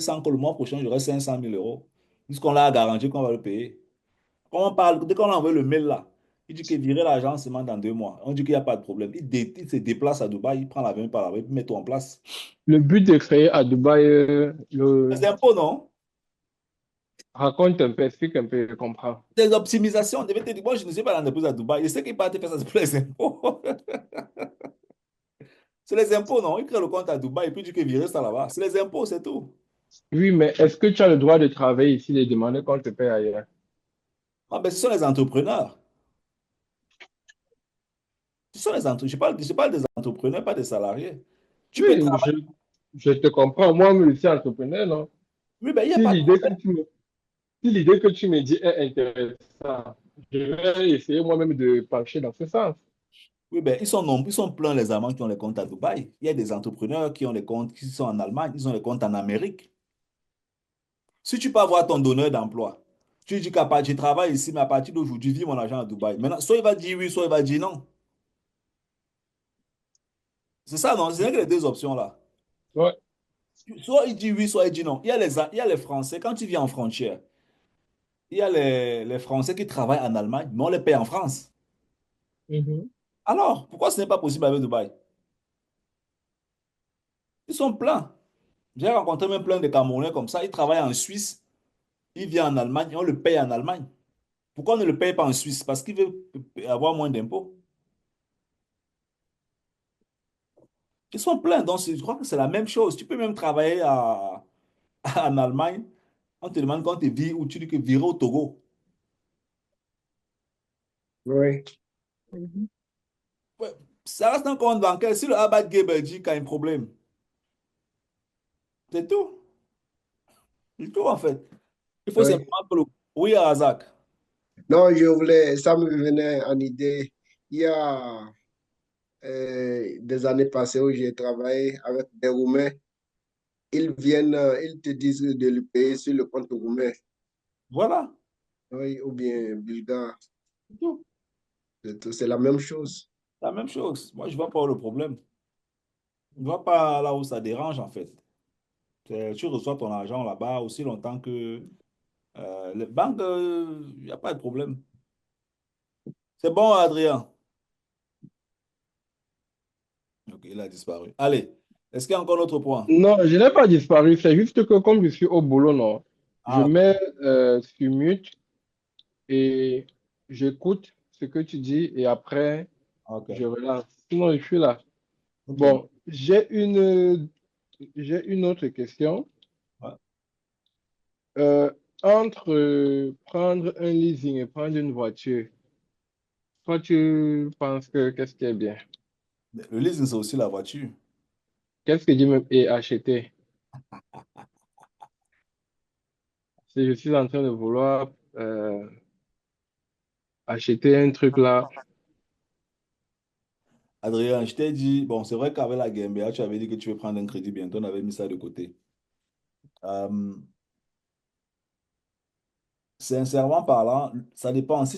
sens que le mois prochain, j'aurai 500 000 euros. Puisqu'on l'a garanti qu'on va le payer. Quand on parle, dès qu'on a envoyé le mail là, il dit qu'il virer l'argent seulement dans 2 mois. On dit qu'il n'y a pas de problème. Il se déplace à Dubaï, il prend l'avion par là-bas, il met tout en place. Le but de créer à Dubaï, Les impôts, non? raconte un peu, explique un peu, je comprends. Des optimisations. On devait te dire, moi, je ne sais pas l'entreprise à Dubaï. Je sais qu'il part faire ça c'est pour les impôts. C'est les impôts, non? Il crée le compte à Dubaï et puis il dit qu'il virer ça là-bas. C'est les impôts, c'est tout. Oui, mais est-ce que tu as le droit de travailler ici et demander qu'on te paie ailleurs? Ah, ben, ce sont les entrepreneurs. Ce sont les entrepreneurs. Je parle des entrepreneurs, pas des salariés. Tu peux Oui, travailler. je te comprends. Moi, je suis entrepreneur, non? Oui, ben, il n'y a Si pas de l'idée que problème. si l'idée que tu me dis est intéressante, je vais essayer moi-même de pencher dans ce sens. Oui, ben, ils sont pleins les Allemands qui ont les comptes à Dubaï. Il y a des entrepreneurs qui ont les comptes qui sont en Allemagne, ils ont les comptes en Amérique. Si tu peux avoir ton donneur d'emploi, tu dis qu'à partir, je travaille ici, mais à partir d'aujourd'hui, vis mon argent à Dubaï. Maintenant, soit il va dire oui, soit il va dire non. C'est ça, non? C'est que les deux options là. Ouais. Soit il dit oui, soit il dit non. Il y a les Français, quand tu vis en frontière, il y a les Français qui travaillent en Allemagne, mais on les paye en France. Mhm. Alors, pourquoi ce n'est pas possible avec Dubaï? Ils sont pleins. J'ai rencontré même plein de Camerounais comme ça. Ils travaillent en Suisse, ils viennent en Allemagne et on le paye en Allemagne. Pourquoi on ne le paye pas en Suisse? Parce qu'il veut avoir moins d'impôts. Ils sont pleins. Donc, je crois que c'est la même chose. Tu peux même travailler en Allemagne. On te demande quand tu vis ou tu dis que virer au Togo. Oui. Ouais, ça reste un compte bancaire. Si le Abad Gay dit qu'il y a un problème, c'est tout. C'est tout en fait. Il faut Oui. simplement que le... Oui, Razak. Non, ça me venait en idée. Il y a des années passées où j'ai travaillé avec des Roumains. Ils viennent, ils te disent de le payer sur le compte roumain, Voilà. oui, ou bien bulgare. C'est tout. C'est la même chose. La même chose. Moi, je ne vois pas le problème. Je ne vois pas là où ça dérange en fait. Tu reçois ton argent là-bas aussi longtemps que les banques, il n'y a pas de problème. C'est bon, Adrien. Ok, il a disparu. Allez, est-ce qu'il y a encore un autre point? Non, je n'ai pas disparu. C'est juste que comme je suis au boulot, non, je Ah, ok. mets sur mute et j'écoute ce que tu dis et après, je Ok. relance. Sinon, je suis là. Ok. Bon, j'ai une autre question. Ouais. Euh, entre prendre un leasing et prendre une voiture, toi, tu penses que qu'est-ce qui est bien? Le leasing, c'est aussi la voiture. Qu'est-ce que dit même et acheter? Si je suis en train de vouloir acheter un truc là, Adrien, je t'ai dit, bon, c'est vrai qu'avec la GmbH, tu avais dit que tu veux prendre un crédit bientôt, on avait mis ça de côté. Euh, Sincèrement parlant, ça dépend. Si